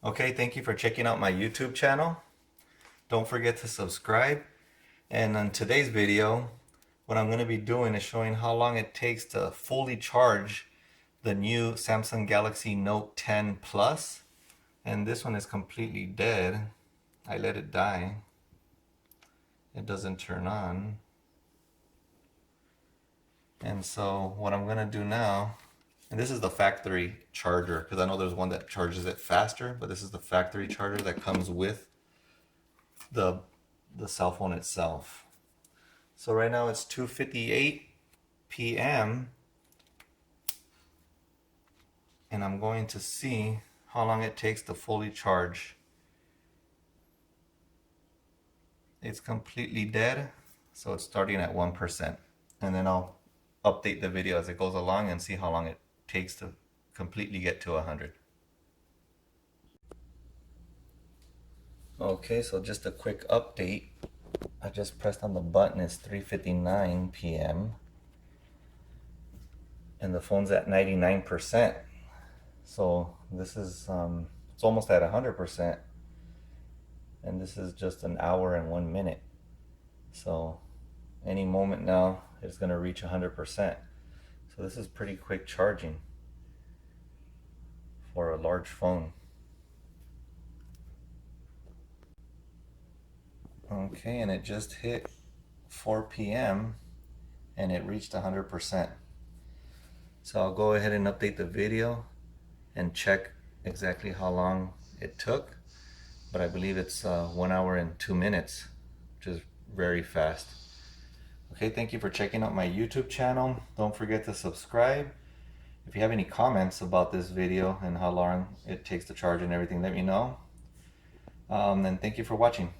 Okay, thank you for checking out my YouTube channel. Don't forget to subscribe. And on today's video, what I'm going to be doing is showing how long it takes to fully charge the new Samsung Galaxy Note 10 Plus. And this one is completely dead. I let it die. It doesn't turn on. And so what I'm going to do now, and this is the factory charger, because I know there's one that charges it faster, but this is the factory charger that comes with the cell phone itself. So right now it's 2:58 p.m. and I'm going to see how long it takes to fully charge. It's completely dead, so it's starting at 1%. And then I'll update the video as it goes along and see how long it takes to completely get to 100. Okay, so just a quick update. I just pressed on the button. It's 3:59 p.m. and the phone's at 99%. So this is it's almost at 100%, and this is just an hour and 1 minute. So any moment now it's going to reach 100%. So this is pretty quick charging for a large phone. Okay, and it just hit 4 p.m. and it reached 100%. So I'll go ahead and update the video and check exactly how long it took, but I believe it's 1 hour and 2 minutes, which is very fast. Okay, thank you for checking out my YouTube channel. Don't forget to subscribe. If you have any comments about this video and how long it takes to charge and everything, let me know. And thank you for watching.